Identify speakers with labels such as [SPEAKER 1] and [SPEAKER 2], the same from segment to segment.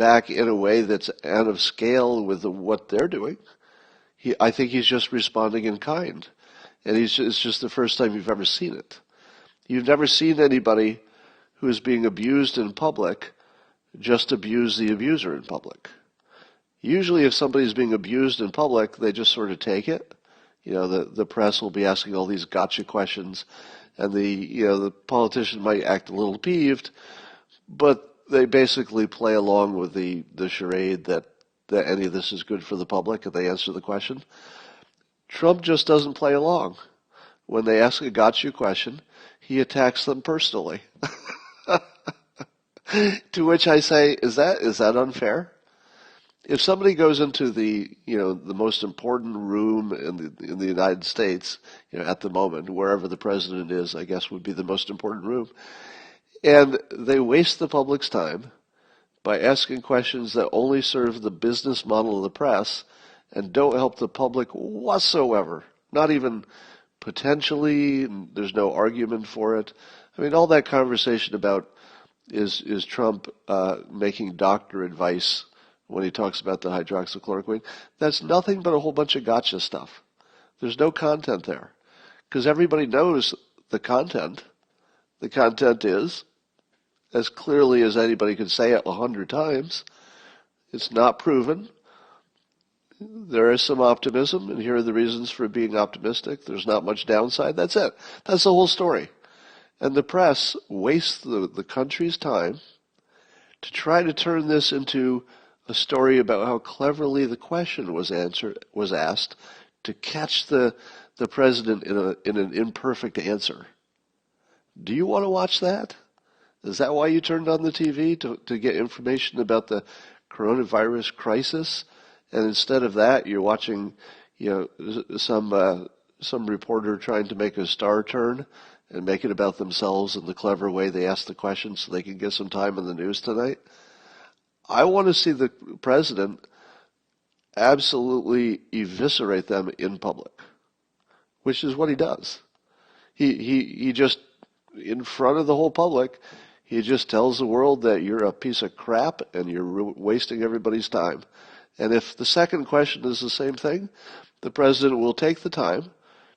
[SPEAKER 1] back in a way that's out of scale with what they're doing. I think he's just responding in kind. And it's just the first time you've ever seen it. You've never seen anybody who is being abused in public just abuse the abuser in public. Usually if somebody's being abused in public, they just sort of take it. The press will be asking all these gotcha questions, and the politician might act a little peeved, but they basically play along with the charade that any of this is good for the public, and they answer the question. Trump just doesn't play along. When they ask a gotcha question, he attacks them personally. To which I say, is that unfair? If somebody goes into the most important room in the United States, at the moment, wherever the president is, I guess would be the most important room, and they waste the public's time by asking questions that only serve the business model of the press and don't help the public whatsoever, not even potentially, there's no argument for it. I mean, all that conversation about is Trump making doctor advice when he talks about the hydroxychloroquine, that's nothing but a whole bunch of gotcha stuff. There's no content there. Because everybody knows the content. The content is, as clearly as anybody could say it 100 times, it's not proven. There is some optimism, and here are the reasons for being optimistic. There's not much downside. That's it. That's the whole story. And the press wastes the country's time to try to turn this into a story about how cleverly the question was asked to catch the president in an imperfect answer. Do you want to watch that? Is that why you turned on the TV, to get information about the coronavirus crisis? And instead of that, you're watching, some reporter trying to make a star turn and make it about themselves and the clever way they ask the question so they can get some time in the news tonight? I want to see the president absolutely eviscerate them in public, which is what he does. He just, in front of the whole public, he just tells the world that you're a piece of crap and you're wasting everybody's time. And if the second question is the same thing, the president will take the time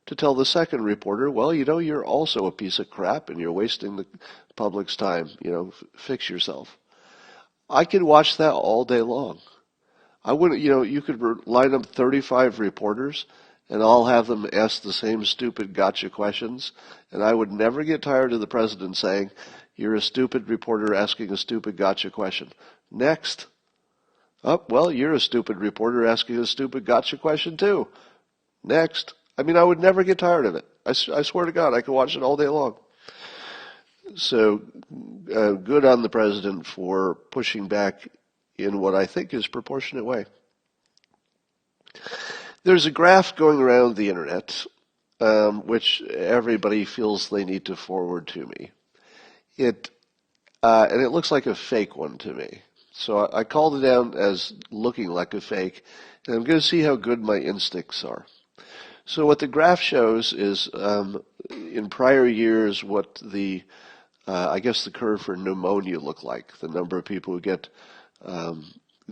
[SPEAKER 1] to tell the second reporter, well, you're also a piece of crap and you're wasting the public's time. Fix yourself. I could watch that all day long. I wouldn't, you could line up 35 reporters and I'll have them ask the same stupid gotcha questions, and I would never get tired of the president saying, you're a stupid reporter asking a stupid gotcha question. Next. Oh, well, you're a stupid reporter asking a stupid gotcha question too. Next. I mean, I would never get tired of it. I swear to God, I could watch it all day long. So, good on the president for pushing back in what I think is a proportionate way. There's a graph going around the internet, which everybody feels they need to forward to me. And it looks like a fake one to me. So I called it down as looking like a fake, and I'm going to see how good my instincts are. So what the graph shows is, in prior years, what the curve for pneumonia looked like, the number of people who get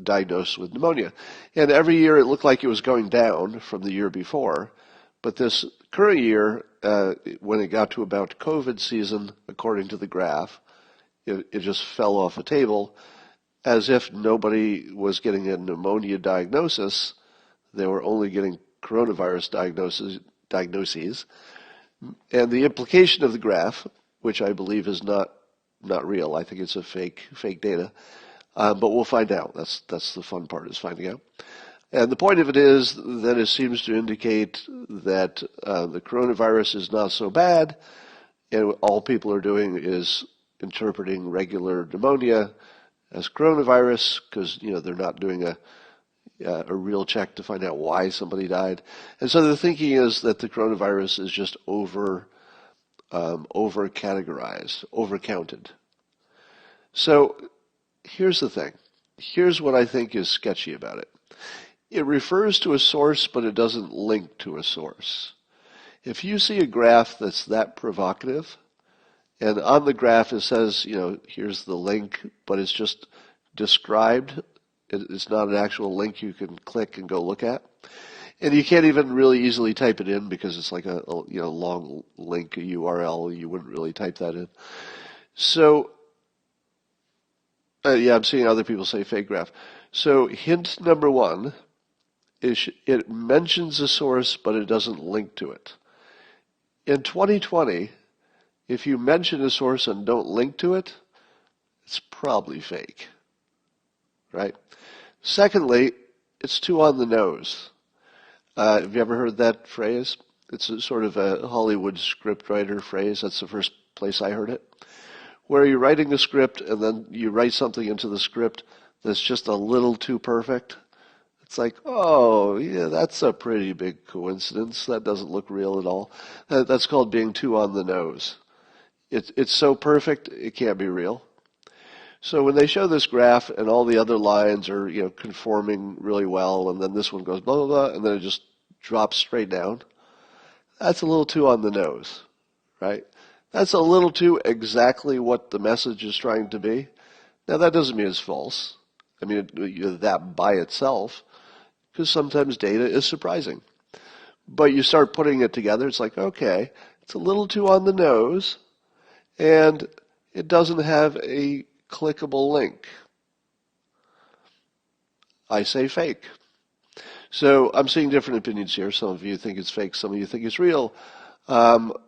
[SPEAKER 1] diagnosed with pneumonia. And every year it looked like it was going down from the year before, but this current year, when it got to about COVID season, according to the graph, it just fell off a table as if nobody was getting a pneumonia diagnosis. They were only getting coronavirus diagnoses. And the implication of the graph, which I believe is not real, I think it's a fake data, but we'll find out. That's the fun part, is finding out. And the point of it is that it seems to indicate that the coronavirus is not so bad, and all people are doing is interpreting regular pneumonia as coronavirus, because they're not doing a real check to find out why somebody died. And so the thinking is that the coronavirus is just over-categorized, over-counted. So here's the thing. Here's what I think is sketchy about it. It refers to a source, but it doesn't link to a source. If you see a graph that's that provocative, and on the graph it says, here's the link, but it's just described. It's not an actual link you can click and go look at. And you can't even really easily type it in because it's like a long link, a URL. You wouldn't really type that in. So, yeah, I'm seeing other people say fake graph. So hint number one is it mentions a source, but it doesn't link to it. In 2020, if you mention a source and don't link to it, it's probably fake, right? Secondly, it's too on the nose. Have you ever heard that phrase? It's a sort of a Hollywood scriptwriter phrase. That's the first place I heard it. Where you're writing a script and then you write something into the script that's just a little too perfect. It's like, oh, yeah, that's a pretty big coincidence. That doesn't look real at all. That's called being too on the nose. It's so perfect, it can't be real. So when they show this graph and all the other lines are, conforming really well, and then this one goes blah, blah, blah, and then it just drops straight down, that's a little too on the nose, right? That's a little too exactly what the message is trying to be. Now, that doesn't mean it's false. I mean, that by itself, because sometimes data is surprising. But you start putting it together, it's like, okay, it's a little too on the nose, and it doesn't have a clickable link. I say fake. So I'm seeing different opinions here. Some of you think it's fake, some of you think it's real.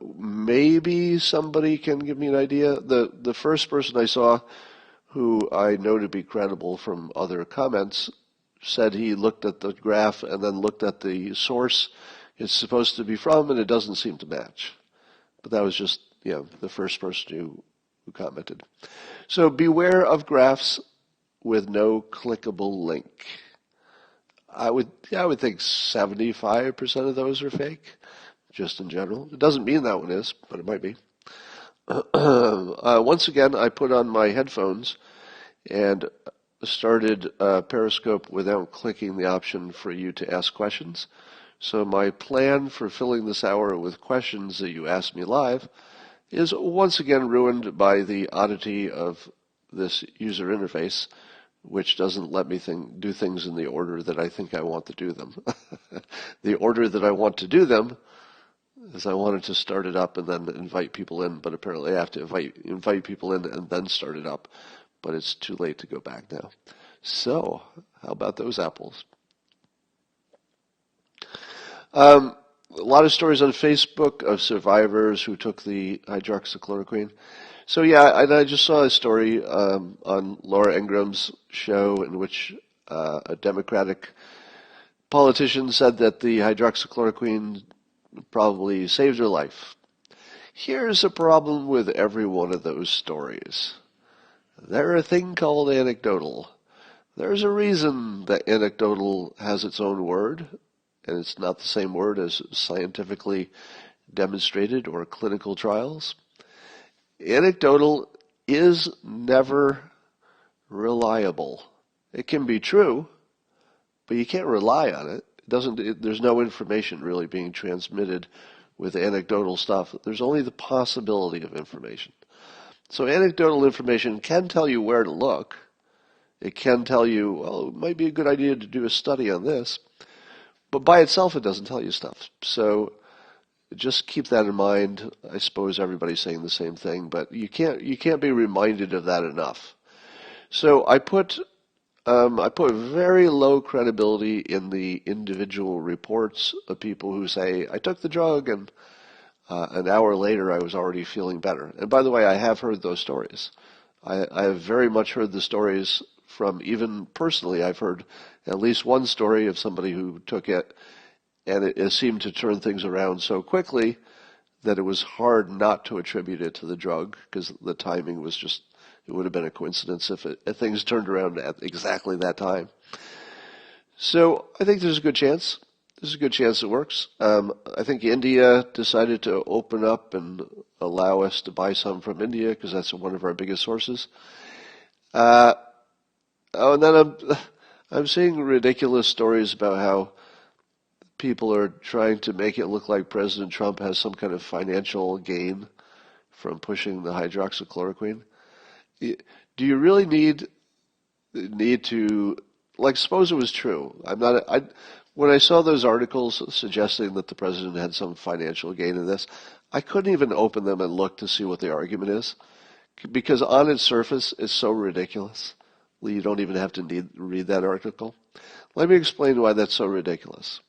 [SPEAKER 1] Maybe somebody can give me an idea. The first person I saw who I know to be credible from other comments said he looked at the graph and then looked at the source it's supposed to be from, and it doesn't seem to match. But that was just, the first person who commented. So beware of graphs with no clickable link. I would think 75% of those are fake, just in general. It doesn't mean that one is, but it might be. Once again, I put on my headphones and started Periscope without clicking the option for you to ask questions. So my plan for filling this hour with questions that you ask me live is once again ruined by the oddity of this user interface, which doesn't let me do things in the order that I think I want to do them. The order that I want to do them is I wanted to start it up and then invite people in, but apparently I have to invite people in and then start it up. But it's too late to go back now. So, how about those apples? A lot of stories on Facebook of survivors who took the hydroxychloroquine. So yeah, and I just saw a story on Laura Ingram's show in which a Democratic politician said that the hydroxychloroquine probably saved her life. Here's a problem with every one of those stories. They're a thing called anecdotal. There's a reason that anecdotal has its own word, and it's not the same word as scientifically demonstrated or clinical trials. Anecdotal is never reliable. It can be true, but you can't rely on it. There's no information really being transmitted with anecdotal stuff. There's only the possibility of information. So anecdotal information can tell you where to look. It can tell you, well, it might be a good idea to do a study on this. But by itself, it doesn't tell you stuff. So just keep that in mind. I suppose everybody's saying the same thing, but you can't be reminded of that enough. So I put very low credibility in the individual reports of people who say, I took the drug and an hour later I was already feeling better. And by the way, I have heard those stories. I have very much heard the stories from, even personally, I've heard at least one story of somebody who took it and it seemed to turn things around so quickly that it was hard not to attribute it to the drug because the timing was just, it would have been a coincidence if things turned around at exactly that time. So I think there's a good chance. There's a good chance it works. I think India decided to open up and allow us to buy some from India because that's one of our biggest sources. And then I'm seeing ridiculous stories about how people are trying to make it look like President Trump has some kind of financial gain from pushing the hydroxychloroquine. Do you really need need to, like, suppose it was true. When I saw those articles suggesting that the president had some financial gain in this, I couldn't even open them and look to see what the argument is, because on its surface, it's so ridiculous. You don't even have to read that article. Let me explain why that's so ridiculous.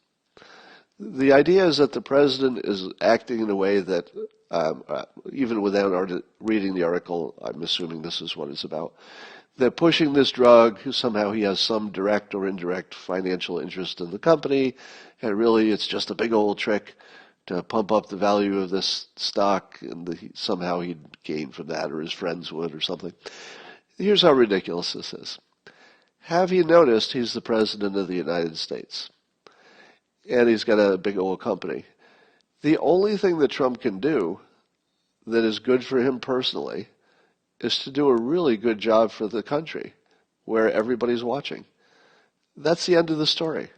[SPEAKER 1] The idea is that the president is acting in a way that, even without reading the article, I'm assuming this is what it's about, that pushing this drug, somehow he has some direct or indirect financial interest in the company, and really it's just a big old trick to pump up the value of this stock, and somehow he'd gain from that, or his friends would, or something. Here's how ridiculous this is. Have you noticed he's the president of the United States? And he's got a big old company. The only thing that Trump can do that is good for him personally is to do a really good job for the country where everybody's watching. That's the end of the story.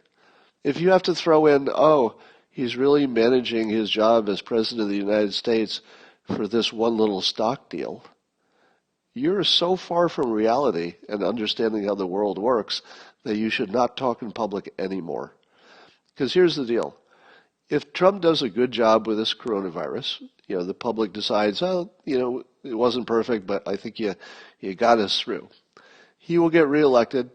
[SPEAKER 1] If you have to throw in, oh, he's really managing his job as president of the United States for this one little stock deal, you're so far from reality and understanding how the world works that you should not talk in public anymore. Because here's the deal. If Trump does a good job with this coronavirus, the public decides, oh, it wasn't perfect, but I think you got us through. He will get reelected.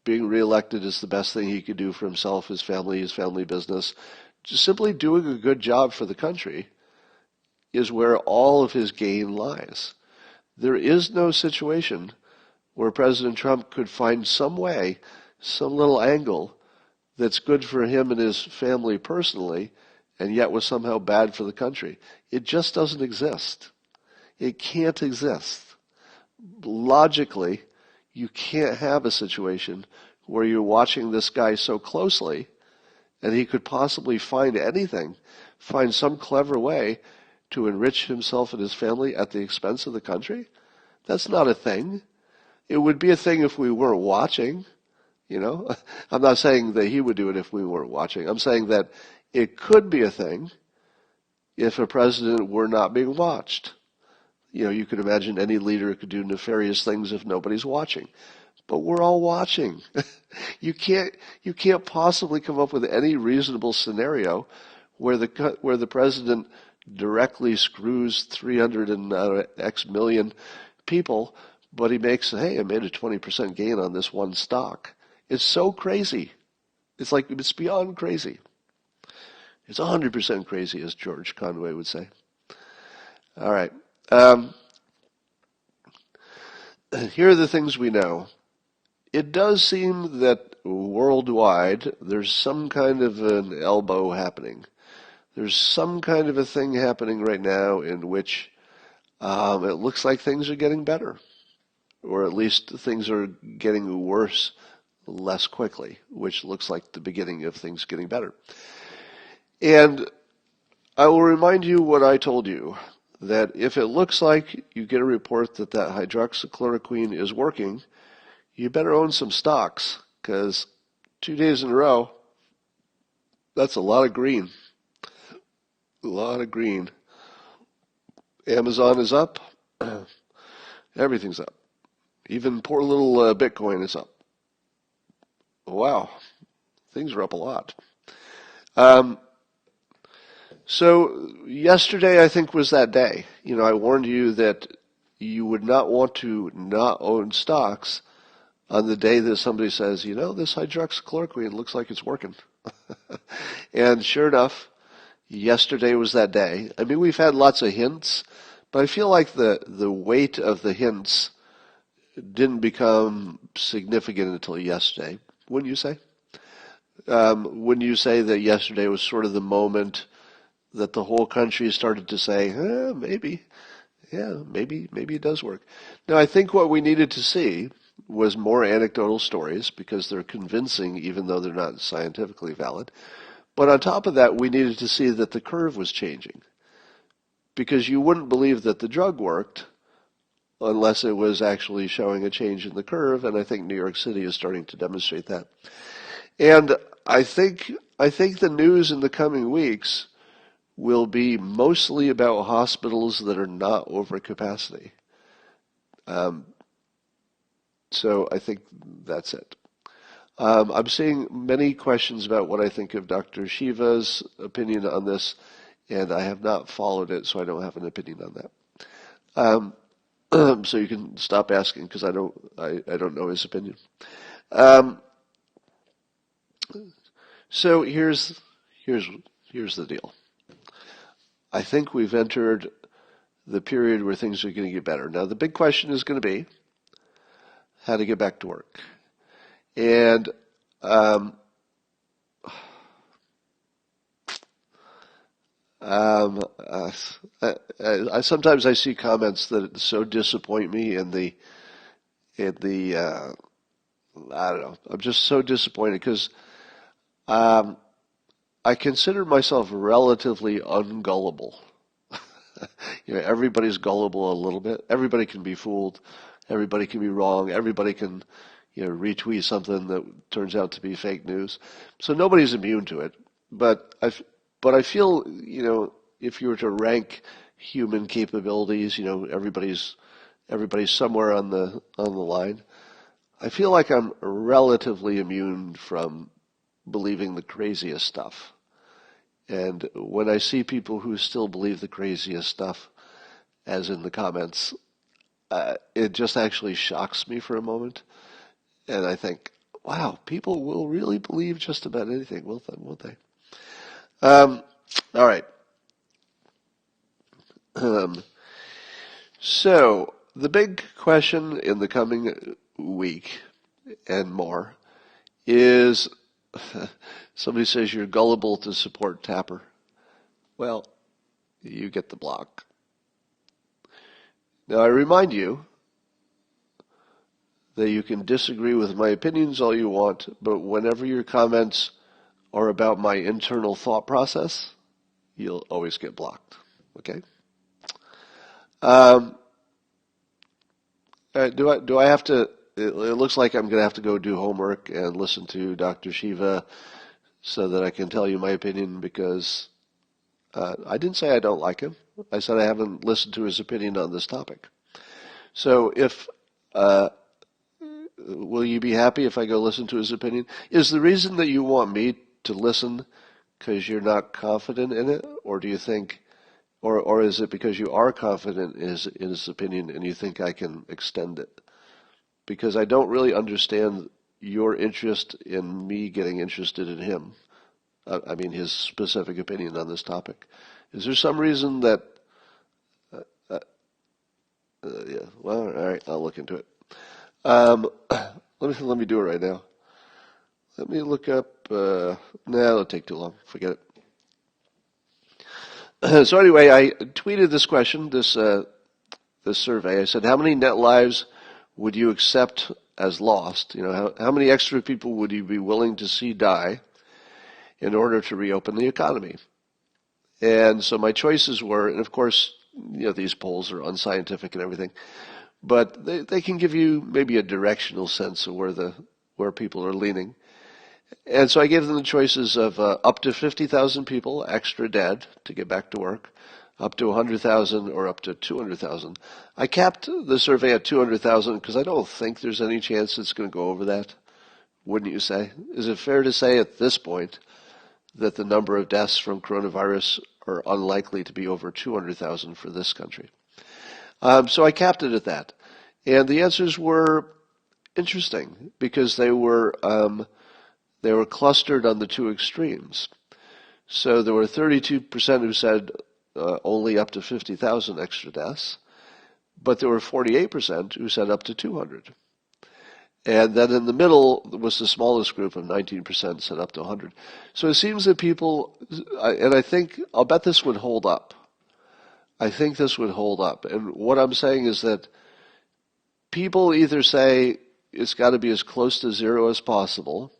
[SPEAKER 1] Being reelected is the best thing he could do for himself, his family business. Just simply doing a good job for the country is where all of his gain lies. There is no situation where President Trump could find some way, some little angle that's good for him and his family personally, and yet was somehow bad for the country. It just doesn't exist. It can't exist. Logically, you can't have a situation where you're watching this guy so closely and he could possibly find some clever way to enrich himself and his family at the expense of the country. That's not a thing. It would be a thing if we weren't watching. I'm not saying that he would do it if we weren't watching. I'm saying that it could be a thing if a president were not being watched. You could imagine any leader could do nefarious things if nobody's watching. But we're all watching. You can't possibly come up with any reasonable scenario where the president directly screws 300 and X million people, but he makes, hey, I made a 20% gain on this one stock. It's so crazy. It's beyond crazy. It's 100% crazy, as George Conway would say. All right. Here are the things we know. It does seem that worldwide there's some kind of an elbow happening. There's some kind of a thing happening right now in which it looks like things are getting better, or at least things are getting worse less quickly, which looks like the beginning of things getting better. And I will remind you what I told you, that if it looks like you get a report that hydroxychloroquine is working, you better own some stocks, because 2 days in a row, that's a lot of green. A lot of green. Amazon is up. Everything's up. Even poor little Bitcoin is up. Wow, things are up a lot. So yesterday, I think, was that day. I warned you that you would not want to not own stocks on the day that somebody says, this hydroxychloroquine looks like it's working. And sure enough, yesterday was that day. I mean, we've had lots of hints, but I feel like the weight of the hints didn't become significant until yesterday. Wouldn't you say? Wouldn't you say that yesterday was sort of the moment that the whole country started to say, maybe it does work. Now, I think what we needed to see was more anecdotal stories, because they're convincing even though they're not scientifically valid. But on top of that, we needed to see that the curve was changing, because you wouldn't believe that the drug worked unless it was actually showing a change in the curve, and I think New York City is starting to demonstrate that. And I think the news in the coming weeks will be mostly about hospitals that are not over capacity. So I think that's it. I'm seeing many questions about what I think of Dr. Shiva's opinion on this, and I have not followed it, so I don't have an opinion on that. So you can stop asking because I don't know his opinion. Um, so here's the deal. I think we've entered the period where things are going to get better. Now the big question is going to be how to get back to work. And um, sometimes I see comments that so disappoint me in the I don't know. I'm just so disappointed because um, I consider myself relatively ungullible. Everybody's gullible a little bit. Everybody can be fooled. Everybody can be wrong. Everybody can, retweet something that turns out to be fake news. So nobody's immune to it. But I feel, if you were to rank human capabilities, everybody's somewhere on the line. I feel like I'm relatively immune from believing the craziest stuff. And when I see people who still believe the craziest stuff, as in the comments, it just actually shocks me for a moment. And I think, wow, people will really believe just about anything, won't they? All right. So, the big question in the coming week and more is somebody says you're gullible to support Tapper. Well, you get the block. Now, I remind you that you can disagree with my opinions all you want, but whenever your comments are about my internal thought process, you'll always get blocked. Okay? Um, do I have to? It looks like I'm going to have to go do homework and listen to Dr. Shiva so that I can tell you my opinion because I didn't say I don't like him. I said I haven't listened to his opinion on this topic. So will you be happy if I go listen to his opinion? Is the reason that you want me to listen because you're not confident in it, or do you think, or is it because you are confident in his opinion and you think I can extend it? Because I don't really understand your interest in me getting interested in him. I mean, his specific opinion on this topic. Is there some reason that? Yeah. Well, all right. I'll look into it. Let me do it right now. Let me look up. No, it'll take too long. Forget it. So anyway, I tweeted this question, this survey. I said, how many net lives would you accept as lost? How many extra people would you be willing to see die in order to reopen the economy? And so my choices were, and of course, these polls are unscientific and everything, but they can give you maybe a directional sense of where people are leaning. And so I gave them the choices of up to 50,000 people extra dead to get back to work, up to 100,000 or up to 200,000. I capped the survey at 200,000 because I don't think there's any chance it's going to go over that, wouldn't you say? Is it fair to say at this point that the number of deaths from coronavirus are unlikely to be over 200,000 for this country? So I capped it at that. And the answers were interesting because they were clustered on the two extremes. So there were 32% who said only up to 50,000 extra deaths, but there were 48% who said up to 200. And then in the middle was the smallest group of 19% said up to 100. So it seems that people, and I'll bet this would hold up. I think this would hold up. And what I'm saying is that people either say it's got to be as close to zero as possible,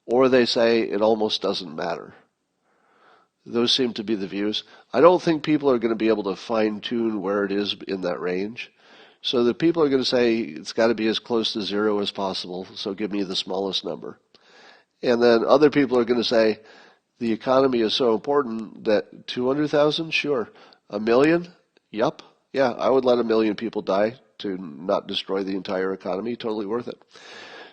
[SPEAKER 1] or they say it almost doesn't matter. Those seem to be the views. I don't think people are going to be able to fine-tune where it is in that range. So the people are going to say it's got to be as close to zero as possible, so give me the smallest number. And then other people are going to say the economy is so important that 200,000, sure. 1 million? Yup. Yeah, I would let 1 million people die to not destroy the entire economy, totally worth it.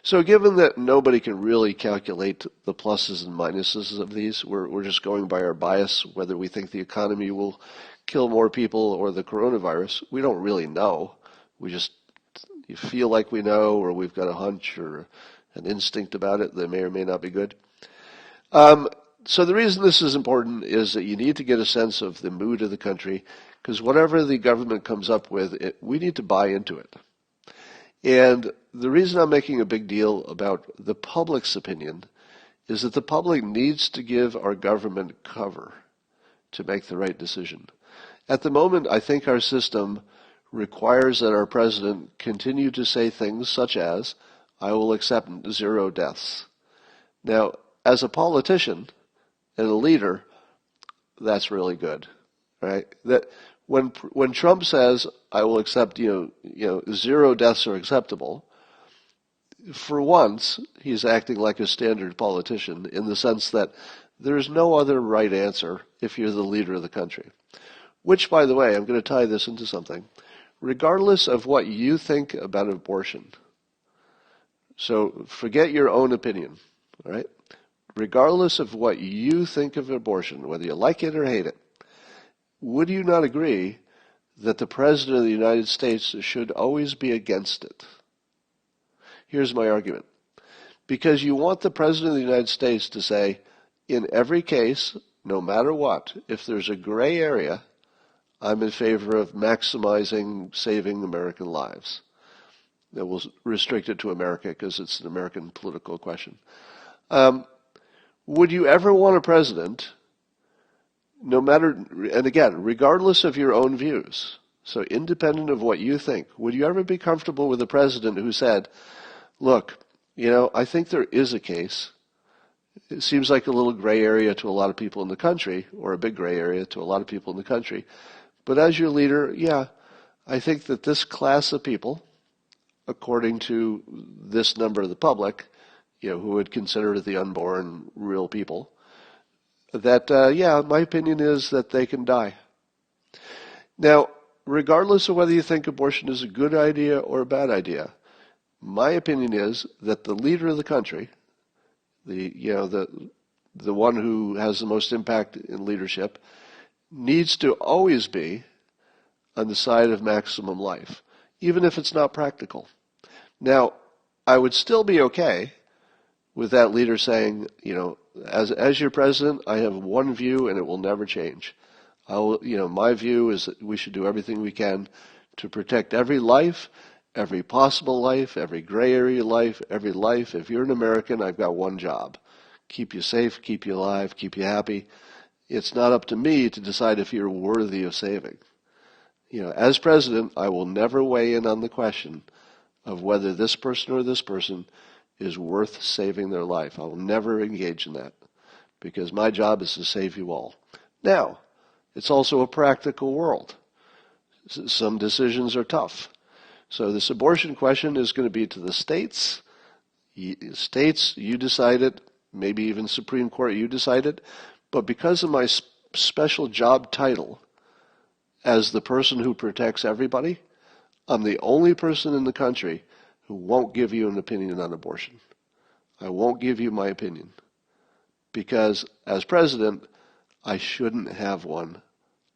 [SPEAKER 1] So given that nobody can really calculate the pluses and minuses of these, we're just going by our bias, whether we think the economy will kill more people or the coronavirus. We don't really know. We just feel like we know, or we've got a hunch or an instinct about it that may or may not be good. So the reason this is important is that you need to get a sense of the mood of the country, because whatever the government comes up with, we need to buy into it. And the reason I'm making a big deal about the public's opinion is that the public needs to give our government cover to make the right decision. At the moment, I think our system requires that our president continue to say things such as, I will accept 0 deaths. Now, as a politician and a leader, that's really good, right? That when Trump says, I will accept, 0 deaths are acceptable, for once, he's acting like a standard politician in the sense that there's no other right answer if you're the leader of the country. Which, by the way, I'm going to tie this into something. Regardless of what you think about abortion, so forget your own opinion, all right? Regardless of what you think of abortion, whether you like it or hate it, would you not agree that the President of the United States should always be against it? Here's my argument. Because you want the President of the United States to say, in every case, no matter what, if there's a gray area, I'm in favor of maximizing saving American lives. That will restrict it to America because it's an American political question. Would you ever want a president, no matter, and again, regardless of your own views, so independent of what you think, would you ever be comfortable with a president who said, look, I think there is a case. It seems like a little gray area to a lot of people in the country, or a big gray area to a lot of people in the country. But as your leader, yeah, I think that this class of people, according to this number of the public, who would consider the unborn real people, that, my opinion is that they can die. Now, regardless of whether you think abortion is a good idea or a bad idea, my opinion is that the leader of the country, the one who has the most impact in leadership, needs to always be on the side of maximum life, even if it's not practical. Now, I would still be okay with that leader saying, as your president, I have one view and it will never change. My view is that we should do everything we can to protect every life, every possible life, every gray area life, every life. If you're an American, I've got one job. Keep you safe, keep you alive, keep you happy. It's not up to me to decide if you're worthy of saving. As president, I will never weigh in on the question of whether this person or this person is worth saving their life. I will never engage in that because my job is to save you all. Now, it's also a practical world. Some decisions are tough. So this abortion question is going to be to the states. States, you decide it. Maybe even Supreme Court, you decide it. But because of my special job title as the person who protects everybody, I'm the only person in the country who won't give you an opinion on abortion. I won't give you my opinion. Because as president, I shouldn't have one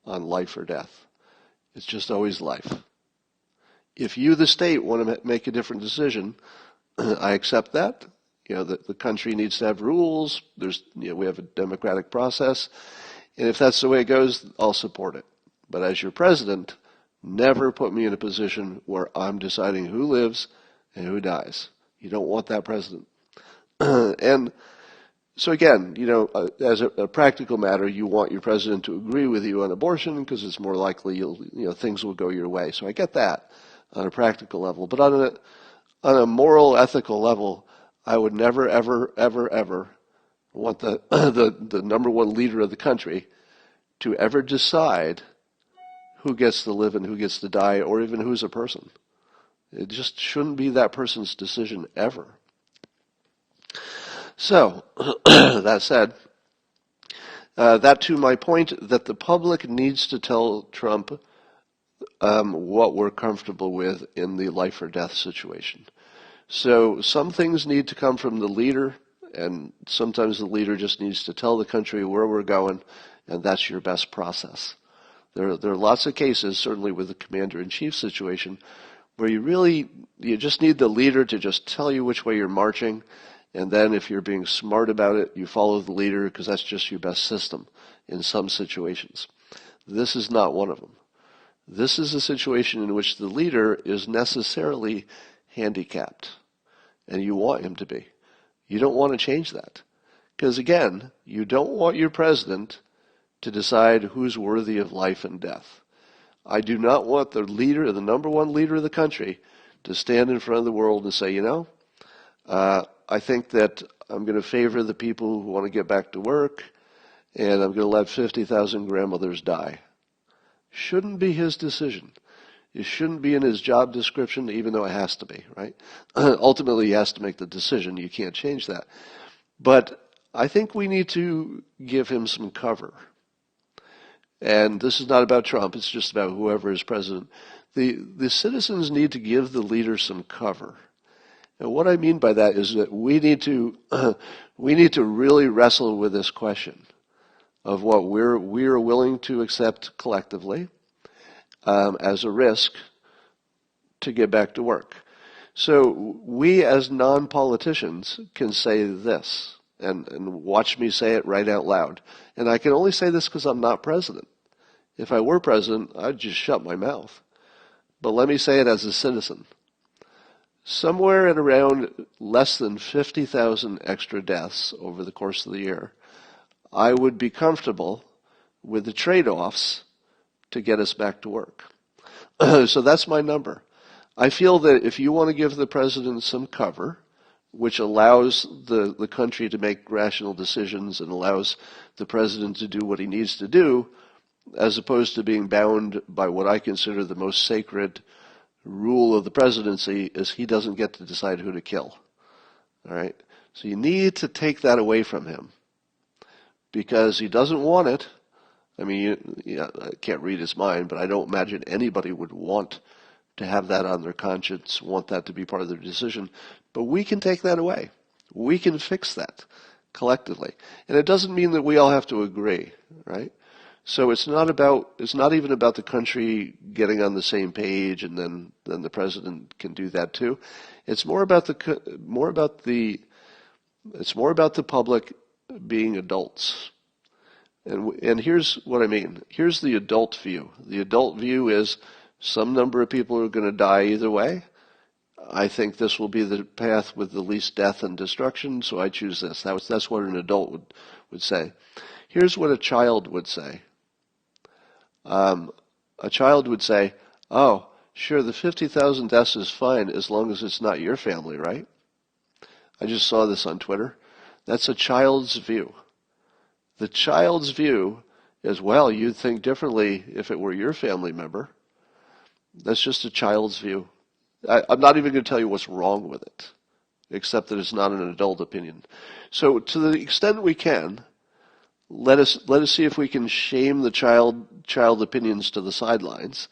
[SPEAKER 1] on life or death. It's just always life. If you, the state, want to make a different decision, I accept that. The country needs to have rules. We have a democratic process. And if that's the way it goes, I'll support it. But as your president, never put me in a position where I'm deciding who lives and who dies. You don't want that president. And so again, as a practical matter, you want your president to agree with you on abortion because it's more likely things will go your way. So I get that on a practical level. But on a moral, ethical level, I would never, ever, ever, ever want the number one leader of the country to ever decide who gets to live and who gets to die, or even who's a person. It just shouldn't be that person's decision ever. So, that said, that to my point that the public needs to tell Trump what we're comfortable with in the life or death situation. So some things need to come from the leader, and sometimes the leader just needs to tell the country where we're going, and that's your best process. There are lots of cases, certainly with the commander-in-chief situation, where you just need the leader to just tell you which way you're marching, and then if you're being smart about it, you follow the leader because that's just your best system in some situations. This is not one of them. This is a situation in which the leader is necessarily handicapped, and you want him to be. You don't want to change that. Because again, you don't want your president to decide who's worthy of life and death. I do not want the leader, the number one leader of the country, to stand in front of the world and say, I think that I'm going to favor the people who want to get back to work, and I'm going to let 50,000 grandmothers die. Shouldn't be his decision. It shouldn't be in his job description, even though it has to be, right? Ultimately, he has to make the decision. You can't change that. But I think we need to give him some cover. And this is not about Trump. It's just about whoever is president. The citizens need to give the leader some cover. And what I mean by that is that we need to really wrestle with this question of what we're willing to accept collectively as a risk to get back to work. So we as non-politicians can say this, and watch me say it right out loud. And I can only say this because I'm not president. If I were president, I'd just shut my mouth. But let me say it as a citizen. Somewhere at around less than 50,000 extra deaths over the course of the year, I would be comfortable with the trade-offs to get us back to work. So that's my number. I feel that if you want to give the president some cover, which allows the country to make rational decisions and allows the president to do what he needs to do, as opposed to being bound by what I consider the most sacred rule of the presidency, is he doesn't get to decide who to kill. All right? So you need to take that away from him because he doesn't want it. I mean, I can't read his mind, but I don't imagine anybody would want to have that on their conscience, want that to be part of their decision. But we can take that away. We can fix that collectively. And it doesn't mean that we all have to agree, right? So it's not even about the country getting on the same page and then the president can do that too. It's more about the public being adults. And here's what I mean. Here's the adult view. The adult view is some number of people are going to die either way. I think this will be the path with the least death and destruction, so I choose this. That's what an adult would say. Here's what a child would say. A child would say, oh, sure, the 50,000 deaths is fine as long as it's not your family, right? I just saw this on Twitter. That's a child's view. The child's view is, well, you'd think differently if it were your family member. That's just a child's view. I'm not even going to tell you what's wrong with it, except that it's not an adult opinion. So to the extent we can, let us see if we can shame the child opinions to the sidelines.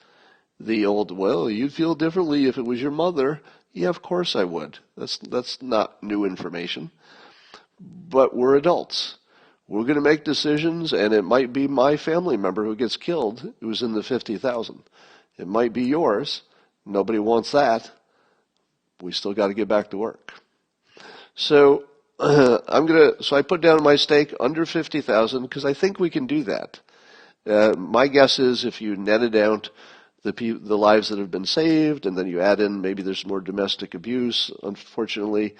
[SPEAKER 1] The old, well, you'd feel differently if it was your mother. Yeah, of course I would. That's not new information. But we're adults. We're going to make decisions, and it might be my family member who gets killed who's in the 50,000. It might be yours. Nobody wants that. We still got to get back to work. So I put down my stake under 50,000 because I think we can do that. My guess is if you netted out the lives that have been saved, and then you add in maybe there's more domestic abuse, unfortunately.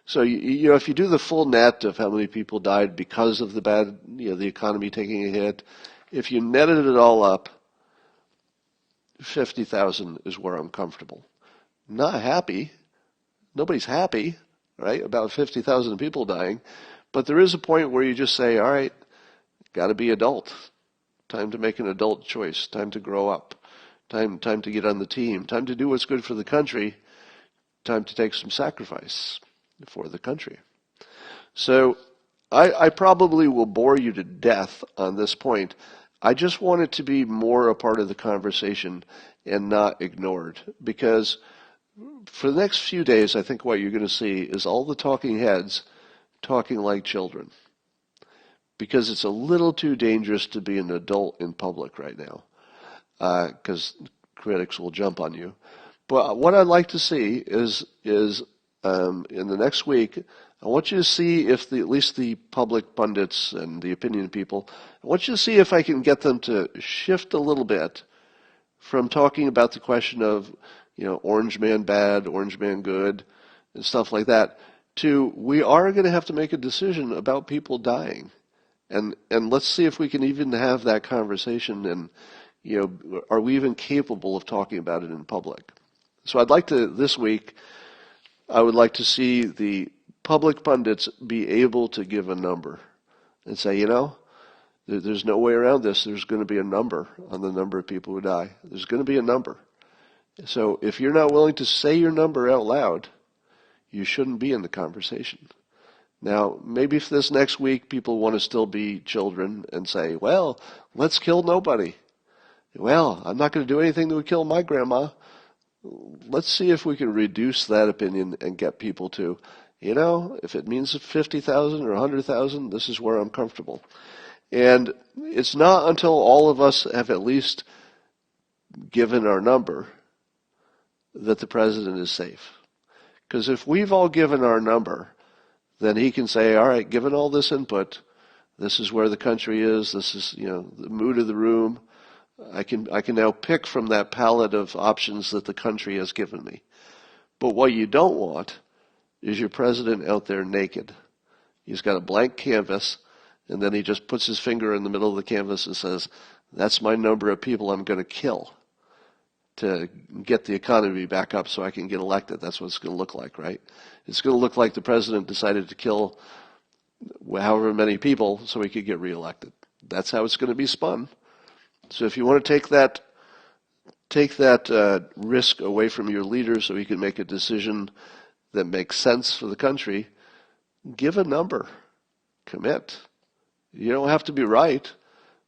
[SPEAKER 1] So if you do the full net of how many people died because of the economy taking a hit, if you netted it all up, 50,000 is where I'm comfortable. Not happy. Nobody's happy, right, about 50,000 people dying. But there is a point where you just say, all right, got to be adult. Time to make an adult choice. Time to grow up. Time to get on the team. Time to do what's good for the country. Time to take some sacrifice for the country. So I probably will bore you to death on this point. I just want it to be more a part of the conversation and not ignored. Because for the next few days, I think what you're going to see is all the talking heads talking like children. Because it's a little too dangerous to be an adult in public right now. Because critics will jump on you. But what I'd like to see is in the next week, I want you to see if at least the public pundits and the opinion people, I want you to see if I can get them to shift a little bit from talking about the question of, orange man bad, orange man good, and stuff like that, to we are going to have to make a decision about people dying. And let's see if we can even have that conversation and, are we even capable of talking about it in public? So I'd like to, this week, I would like to see the public pundits be able to give a number and say, there's no way around this. There's going to be a number on the number of people who die. There's going to be a number. So if you're not willing to say your number out loud, you shouldn't be in the conversation. Now, maybe if this next week people want to still be children and say, well, let's kill nobody. Well, I'm not going to do anything that would kill my grandma. Let's see if we can reduce that opinion and get people to, if it means 50,000 or 100,000, this is where I'm comfortable. And it's not until all of us have at least given our number that the president is safe. Because if we've all given our number, then he can say, all right, given all this input, this is where the country is, this is, the mood of the room. I can now pick from that palette of options that the country has given me. But what you don't want is your president out there naked. He's got a blank canvas, and then he just puts his finger in the middle of the canvas and says, that's my number of people I'm going to kill to get the economy back up so I can get elected. That's what it's going to look like, right? It's going to look like the president decided to kill however many people so he could get reelected. That's how it's going to be spun. So if you want to take that risk away from your leader so he can make a decision that makes sense for the country, give a number. Commit. You don't have to be right,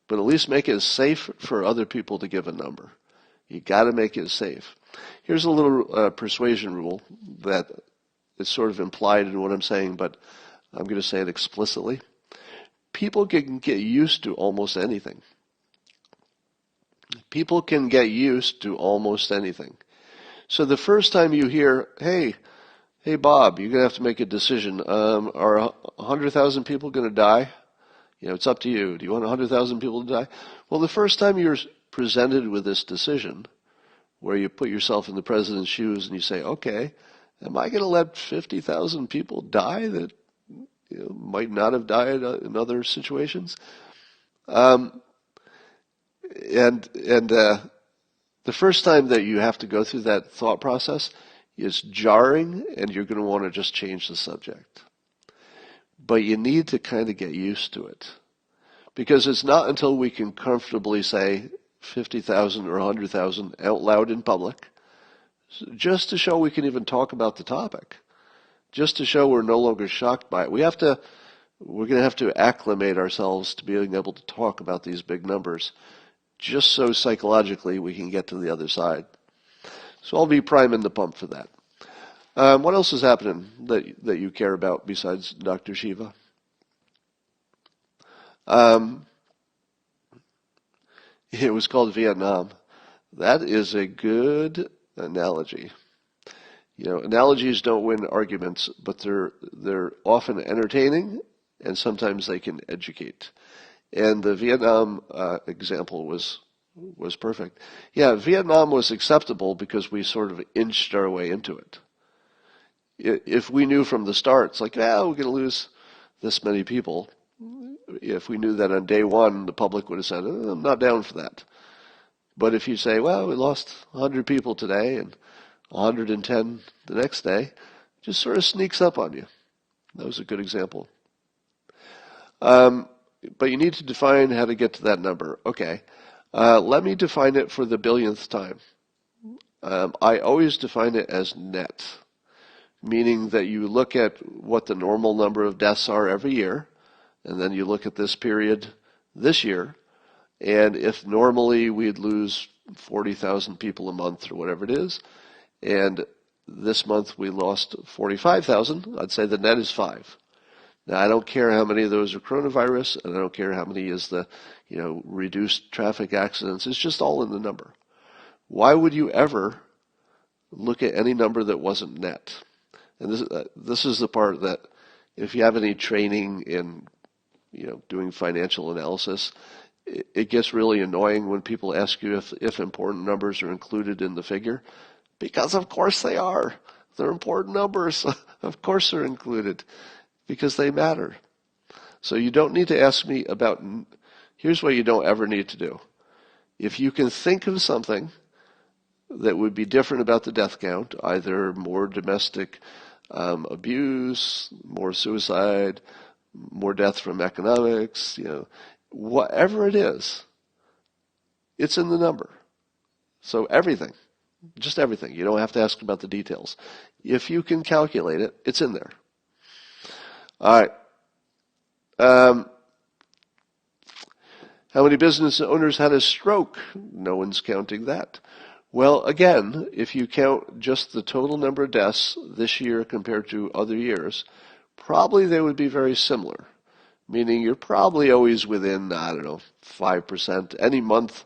[SPEAKER 1] but at least make it safe for other people to give a number. You got to make it safe. Here's a little persuasion rule that is sort of implied in what I'm saying, but I'm going to say it explicitly. People can get used to almost anything. People can get used to almost anything. So the first time you hear, hey Bob, you're going to have to make a decision. Are 100,000 people going to die? It's up to you. Do you want 100,000 people to die? Well, the first time you're presented with this decision, where you put yourself in the president's shoes and you say, okay, am I going to let 50,000 people die that might not have died in other situations? The first time that you have to go through that thought process is jarring, and you're going to want to just change the subject. But you need to kind of get used to it. Because it's not until we can comfortably say 50,000 or 100,000 out loud in public, just to show we can even talk about the topic, just to show we're no longer shocked by it. We're going to have to acclimate ourselves to being able to talk about these big numbers, just so psychologically we can get to the other side. So I'll be priming the pump for that. What else is happening that you care about besides Dr. Shiva? It was called Vietnam. That is a good analogy. Analogies don't win arguments, but they're often entertaining, and sometimes they can educate. And the Vietnam example was perfect. Yeah, Vietnam was acceptable because we sort of inched our way into it. If we knew from the start, it's like, we're going to lose this many people. If we knew that on day one, the public would have said, I'm not down for that. But if you say, we lost 100 people today and 110 the next day, it just sort of sneaks up on you. That was a good example. But you need to define how to get to that number. Okay, let me define it for the billionth time. I always define it as net, meaning that you look at what the normal number of deaths are every year, and then you look at this period this year, And if normally we'd lose 40,000 people a month or whatever it is, and this month we lost 45,000, I'd say the net is 5. Now, I don't care how many of those are coronavirus, and I don't care how many is the, reduced traffic accidents. It's just all in the number. Why would you ever look at any number that wasn't net? And this is the part that, if you have any training in, doing financial analysis, it gets really annoying when people ask you if important numbers are included in the figure, because of course they are. They're important numbers. Of course they're included, because they matter. So you don't need to ask me about, here's what you don't ever need to do. If you can think of something that would be different about the death count, either more domestic abuse, more suicide, more death from economics, whatever it is, it's in the number. So everything, just everything. You don't have to ask about the details. If you can calculate it, it's in there. All right. How many business owners had a stroke? No one's counting that. Well, again, if you count just the total number of deaths this year compared to other years, probably they would be very similar. Meaning you're probably always within, 5%. Any month,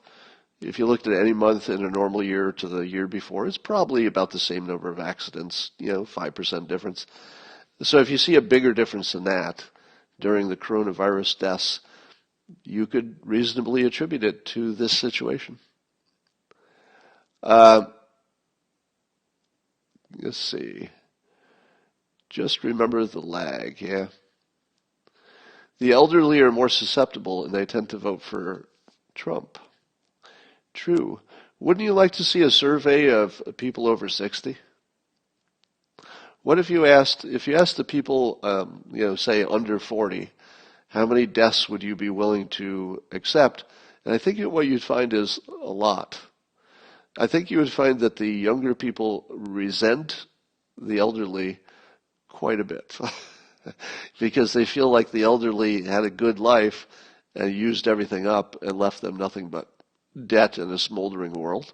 [SPEAKER 1] if you looked at any month in a normal year to the year before, it's probably about the same number of accidents, 5% difference. So if you see a bigger difference than that during the coronavirus deaths, you could reasonably attribute it to this situation. Let's see. Just remember the lag, yeah. The elderly are more susceptible, and they tend to vote for Trump. True. Wouldn't you like to see a survey of people over 60? What if you asked the people, say under 40, how many deaths would you be willing to accept? And I think what you'd find is a lot. I think you would find that the younger people resent the elderly quite a bit because they feel like the elderly had a good life and used everything up and left them nothing but debt in a smoldering world.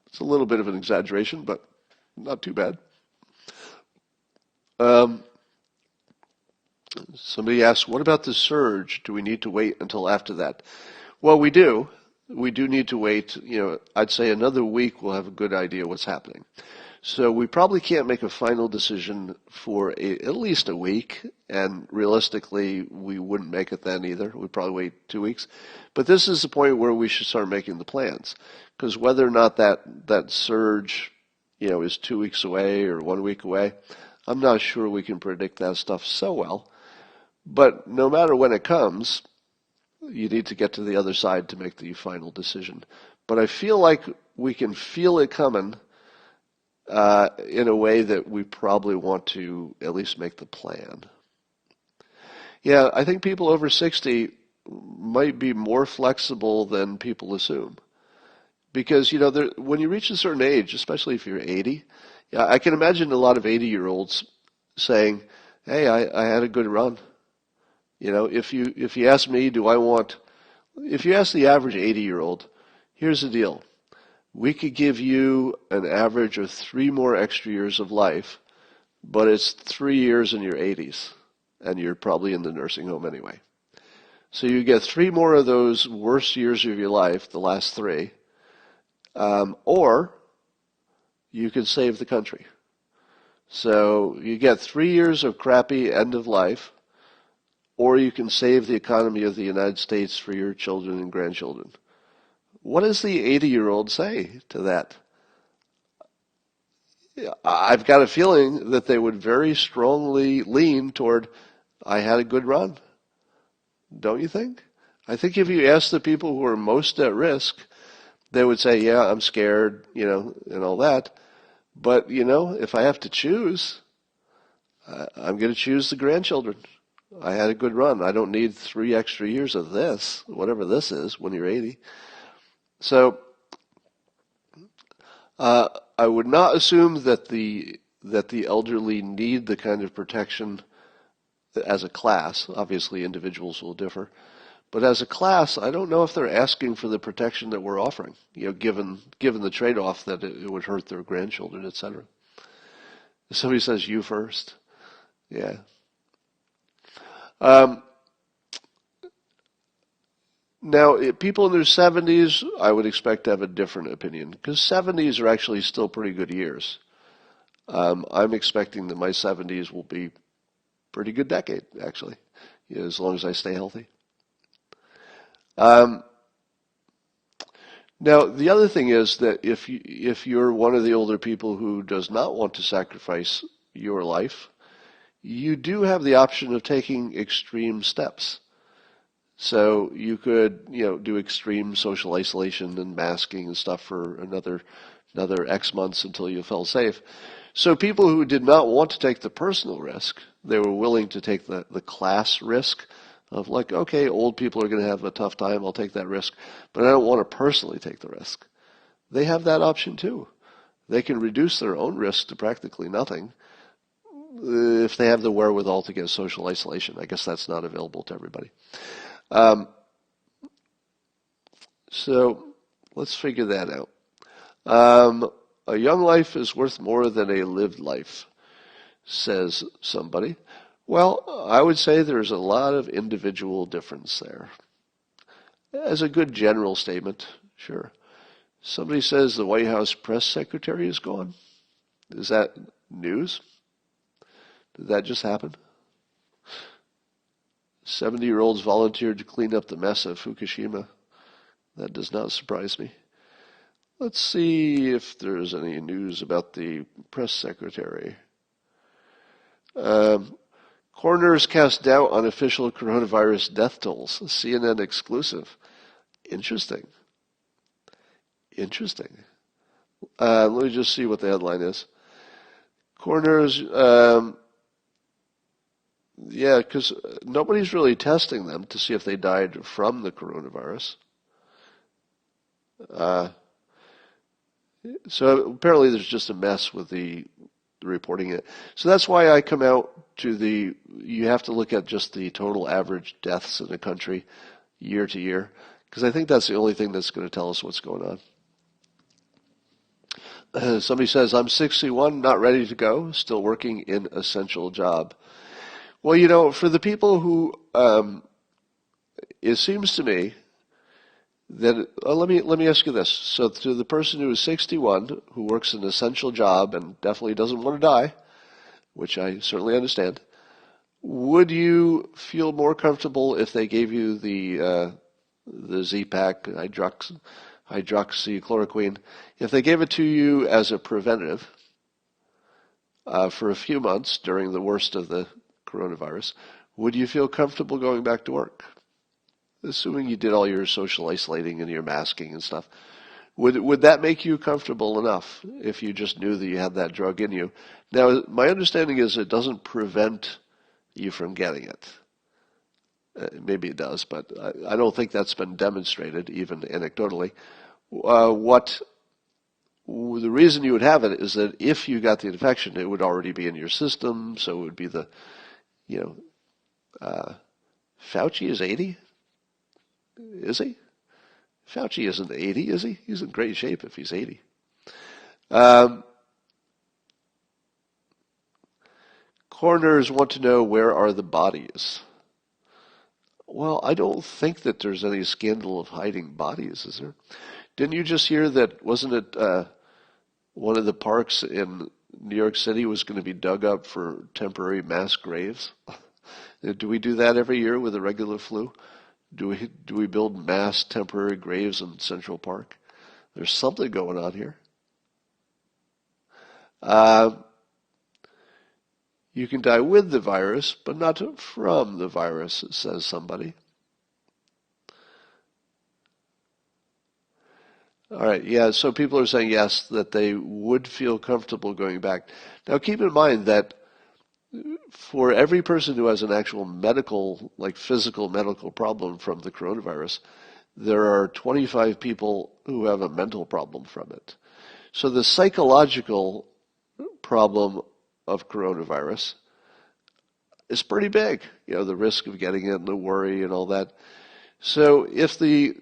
[SPEAKER 1] It's a little bit of an exaggeration, but not too bad. Somebody asked, what about the surge? Do we need to wait until after that? Well, we do. We do need to wait. I'd say another week we'll have a good idea what's happening. So we probably can't make a final decision for at least a week, and realistically, we wouldn't make it then either. We'd probably wait 2 weeks. But this is the point where we should start making the plans, because whether or not that surge, is 2 weeks away or 1 week away, I'm not sure we can predict that stuff so well. But no matter when it comes, you need to get to the other side to make the final decision. But I feel like we can feel it coming in a way that we probably want to at least make the plan. Yeah, I think people over 60 might be more flexible than people assume. Because, when you reach a certain age, especially if you're 80, I can imagine a lot of 80-year-olds saying, hey, I had a good run. If you ask me, if you ask the average 80-year-old, here's the deal. We could give you an average of 3 more extra years of life, but it's 3 years in your 80s, and you're probably in the nursing home anyway. So you get 3 more of those worst years of your life, the last 3, or you could save the country. So you get 3 years of crappy end of life, or you can save the economy of the United States for your children and grandchildren. What does the 80-year-old say to that? I've got a feeling that they would very strongly lean toward, I had a good run. Don't you think? I think if you ask the people who are most at risk, they would say, yeah, I'm scared, and all that. But, if I have to choose, I'm going to choose the grandchildren. I had a good run. I don't need 3 extra years of this, whatever this is, when you're 80. So I would not assume that the elderly need the kind of protection as a class. Obviously, individuals will differ. But as a class, I don't know if they're asking for the protection that we're offering, given the trade-off that it would hurt their grandchildren, etc. Somebody says you first. Yeah. Um, Now, people in their 70s, I would expect to have a different opinion, because 70s are actually still pretty good years. I'm expecting that my 70s will be pretty good decade, actually, as long as I stay healthy. Um, Now, the other thing is that if you're one of the older people who does not want to sacrifice your life, you do have the option of taking extreme steps. So you could, do extreme social isolation and masking and stuff for another X months until you felt safe. So people who did not want to take the personal risk, they were willing to take the class risk of like, okay, old people are going to have a tough time, I'll take that risk, but I don't want to personally take the risk. They have that option too. They can reduce their own risk to practically nothing if they have the wherewithal to get social isolation. I guess that's not available to everybody. So let's figure that out. A young life is worth more than a lived life, says somebody. Well, I would say there's a lot of individual difference there. As a good general statement, sure. Somebody says the White House press secretary is gone. Is that news? Did that just happen? 70-year-olds volunteered to clean up the mess of Fukushima. That does not surprise me. Let's see if there's any news about the press secretary. Coroners cast doubt on official coronavirus death tolls. CNN exclusive. Interesting. Let me just see what the headline is. Coroners, yeah, because nobody's really testing them to see if they died from the coronavirus. So apparently there's just a mess with the reporting it. So that's why I come out to you have to look at just the total average deaths in the country year to year, because I think that's the only thing that's going to tell us what's going on. Somebody says, I'm 61, not ready to go, still working in essential job. Well, for the people who, it seems to me that, let me ask you this. So to the person who is 61, who works an essential job and definitely doesn't want to die, which I certainly understand, would you feel more comfortable if they gave you the Z-Pack, hydroxychloroquine, if they gave it to you as a preventative for a few months during the worst of the coronavirus, would you feel comfortable going back to work? Assuming you did all your social isolating and your masking and stuff, would that make you comfortable enough if you just knew that you had that drug in you? Now, my understanding is it doesn't prevent you from getting it. Maybe it does, but I don't think that's been demonstrated, even anecdotally. The reason you would have it is that if you got the infection, it would already be in your system, so it would be Fauci is 80? Is he? Fauci isn't 80, is he? He's in great shape if he's 80. Coroners want to know, where are the bodies? Well, I don't think that there's any scandal of hiding bodies, is there? Didn't you just hear that, wasn't it one of the parks in New York City was going to be dug up for temporary mass graves? Do we do that every year with the regular flu? Do we build mass temporary graves in Central Park? There's something going on here. You can die with the virus, but not from the virus, says somebody. All right, yeah, so people are saying yes, that they would feel comfortable going back. Now keep in mind that for every person who has an actual medical, like physical medical problem from the coronavirus, there are 25 people who have a mental problem from it. So the psychological problem of coronavirus is pretty big. The risk of getting it and the worry and all that. So if the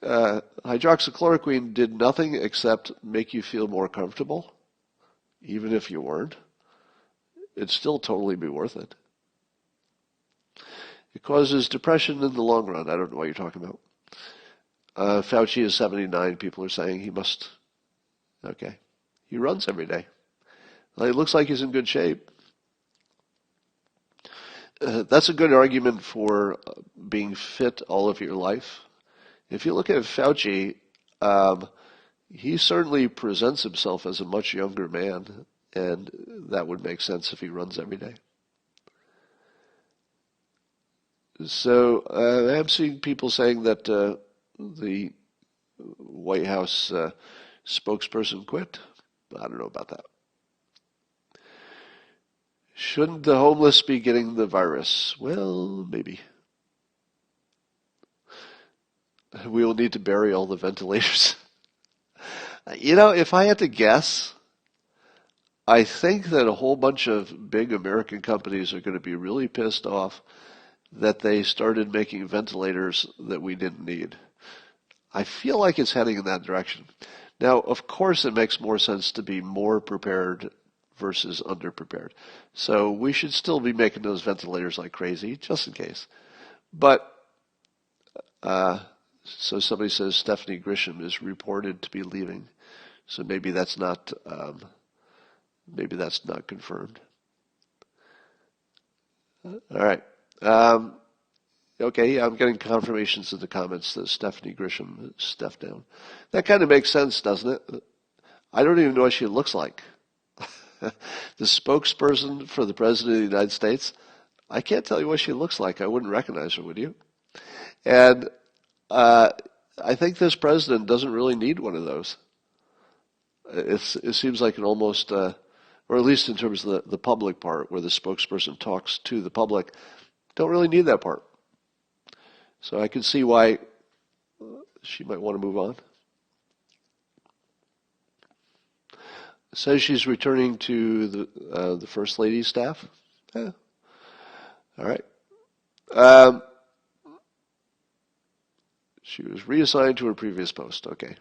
[SPEAKER 1] hydroxychloroquine did nothing except make you feel more comfortable, even if you weren't, it'd still totally be worth it. It causes depression in the long run. I don't know what you're talking about. Fauci is 79. People are saying he must. Okay. He runs every day. Well, it looks like he's in good shape. That's a good argument for being fit all of your life. If you look at Fauci, he certainly presents himself as a much younger man, and that would make sense if he runs every day. So I'm seeing people saying that the White House spokesperson quit. I don't know about that. Shouldn't the homeless be getting the virus? Well, maybe. We will need to bury all the ventilators. If I had to guess, I think that a whole bunch of big American companies are going to be really pissed off that they started making ventilators that we didn't need. I feel like it's heading in that direction. Now, of course, it makes more sense to be more prepared versus underprepared. So we should still be making those ventilators like crazy, just in case. But, so somebody says Stephanie Grisham is reported to be leaving. So maybe that's not confirmed. All right. Okay, yeah, I'm getting confirmations in the comments that Stephanie Grisham stepped down. That kind of makes sense, doesn't it? I don't even know what she looks like. The spokesperson for the President of the United States, I can't tell you what she looks like. I wouldn't recognize her, would you? And I think this president doesn't really need one of those. It seems like an almost, or at least in terms of the public part, where the spokesperson talks to the public, don't really need that part. So I can see why she might want to move on. It says she's returning to the First Lady's staff. Yeah. All right. She was reassigned to her previous post. Okay.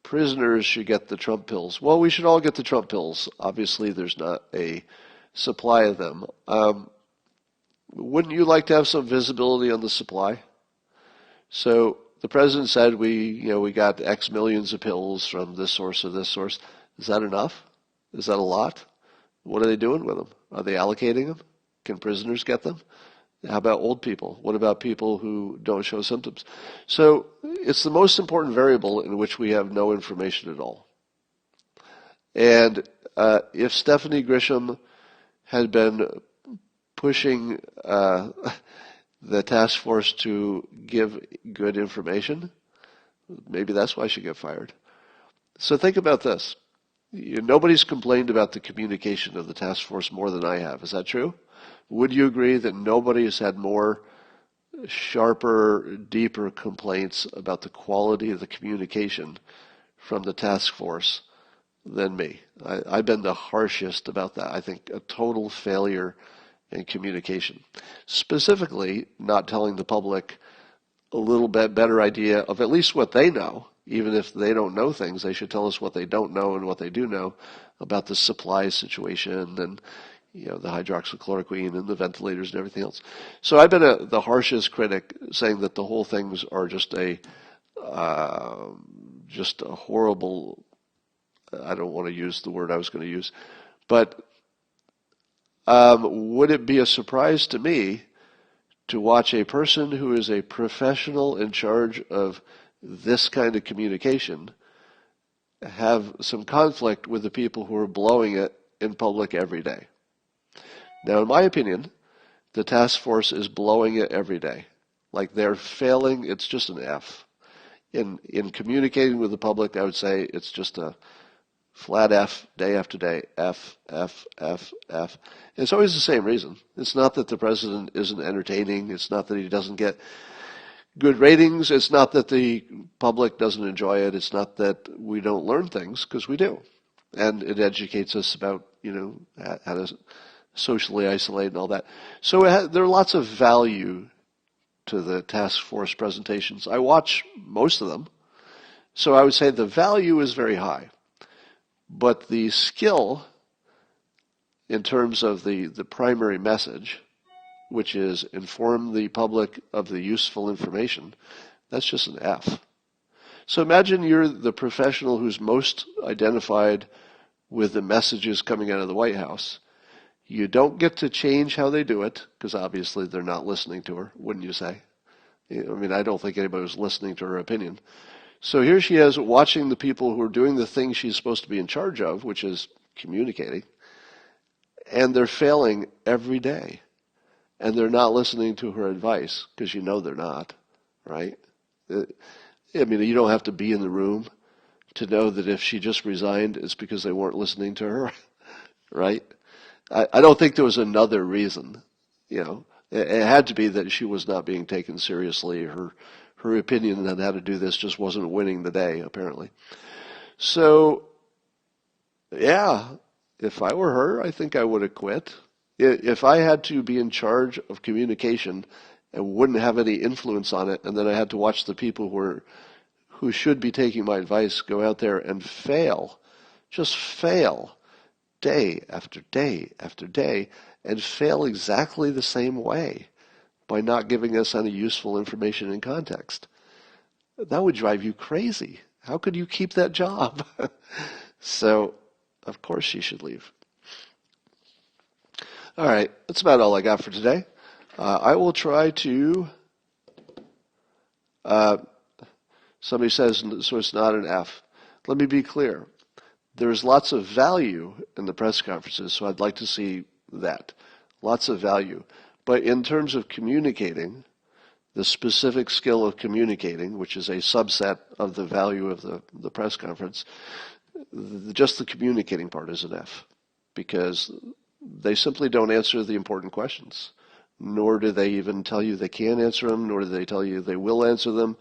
[SPEAKER 1] Prisoners should get the Trump pills. Well, we should all get the Trump pills. Obviously, there's not a supply of them. Wouldn't you like to have some visibility on the supply? So the president said we got X millions of pills from this source or this source. Is that enough? Is that a lot? What are they doing with them? Are they allocating them? Can prisoners get them? How about old people? What about people who don't show symptoms? So it's the most important variable in which we have no information at all. And if Stephanie Grisham had been pushing the task force to give good information, maybe that's why she got fired. So think about this. Nobody's complained about the communication of the task force more than I have. Is that true? Would you agree that nobody has had more sharper, deeper complaints about the quality of the communication from the task force than me? I've been the harshest about that. I think a total failure in communication. Specifically, not telling the public a little bit better idea of at least what they know. Even if they don't know things, they should tell us what they don't know and what they do know about the supply situation and the hydroxychloroquine and the ventilators and everything else. So I've been the harshest critic, saying that the whole things are just a horrible. I don't want to use the word I was going to use, but would it be a surprise to me to watch a person who is a professional in charge of this kind of communication have some conflict with the people who are blowing it in public every day? Now, in my opinion, the task force is blowing it every day. Like they're failing, it's just an F. In communicating with the public, I would say it's just a flat F, day after day, F, F, F, F. It's always the same reason. It's not that the president isn't entertaining. It's not that he doesn't get good ratings. It's not that the public doesn't enjoy it. It's not that we don't learn things, because we do. And it educates us about, how to socially isolate and all that. So there are lots of value to the task force presentations. I watch most of them. So I would say the value is very high. But the skill in terms of the primary message, which is inform the public of the useful information, that's just an F. So imagine you're the professional who's most identified with the messages coming out of the White House. You don't get to change how they do it, because obviously they're not listening to her, wouldn't you say? I mean, I don't think anybody was listening to her opinion. So here she is watching the people who are doing the thing she's supposed to be in charge of, which is communicating, and they're failing every day. And they're not listening to her advice, because you know they're not, right? I mean, you don't have to be in the room to know that if she just resigned, it's because they weren't listening to her, right? I don't think there was another reason, you know. It had to be that she was not being taken seriously. Her opinion on how to do this just wasn't winning the day, apparently. So, yeah, if I were her, I think I would have quit. If I had to be in charge of communication and wouldn't have any influence on it, and then I had to watch the people who should be taking my advice go out there and fail, just fail, day after day after day, and fail exactly the same way by not giving us any useful information in context. That would drive you crazy. How could you keep that job? So, of course she should leave. All right, that's about all I got for today. I will try to, somebody says, so it's not an F. Let me be clear. There's lots of value in the press conferences, so I'd like to see that. Lots of value. But in terms of communicating, the specific skill of communicating, which is a subset of the value of the press conference, just the communicating part is an F, because they simply don't answer the important questions, nor do they even tell you they can answer them, nor do they tell you they will answer them,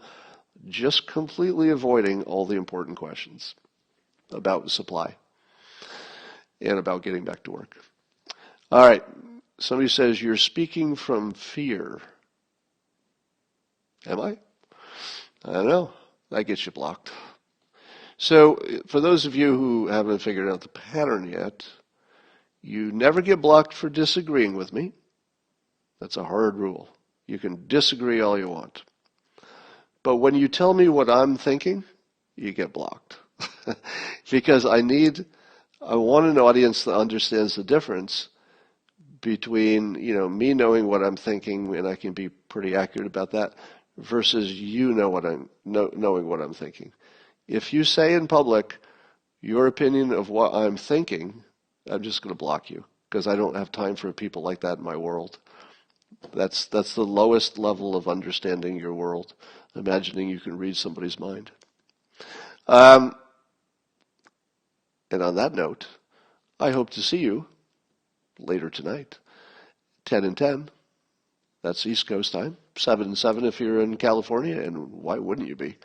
[SPEAKER 1] just completely avoiding all the important questions about supply and about getting back to work. All right, somebody says, you're speaking from fear. Am I? I don't know. That gets you blocked. So for those of you who haven't figured out the pattern yet, you never get blocked for disagreeing with me. That's a hard rule. You can disagree all you want. But when you tell me what I'm thinking, you get blocked. Because I want an audience that understands the difference between, me knowing what I'm thinking, and I can be pretty accurate about that, versus you knowing what I'm thinking. If you say in public your opinion of what I'm thinking, I'm just going to block you, because I don't have time for people like that in my world. That's the lowest level of understanding your world, imagining you can read somebody's mind. And on that note, I hope to see you later tonight, 10 and 10. That's East Coast time. 7 and 7 if you're in California, and why wouldn't you be?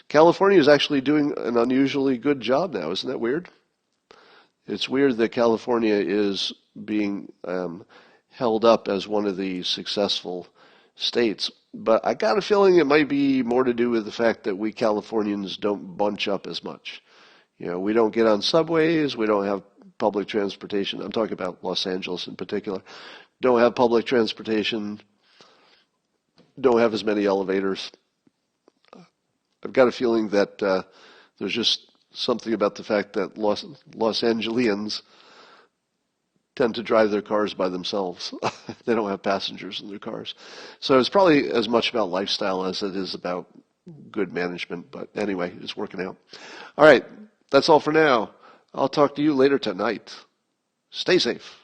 [SPEAKER 1] California is actually doing an unusually good job now. Isn't that weird? It's weird that California is being held up as one of the successful states, but I got a feeling it might be more to do with the fact that we Californians don't bunch up as much. We don't get on subways, we don't have public transportation. I'm talking about Los Angeles in particular. Don't have public transportation, don't have as many elevators. I've got a feeling that there's just something about the fact that Los Angelians tend to drive their cars by themselves. They don't have passengers in their cars. So it's probably as much about lifestyle as it is about good management. But anyway, it's working out. All right, that's all for now. I'll talk to you later tonight. Stay safe.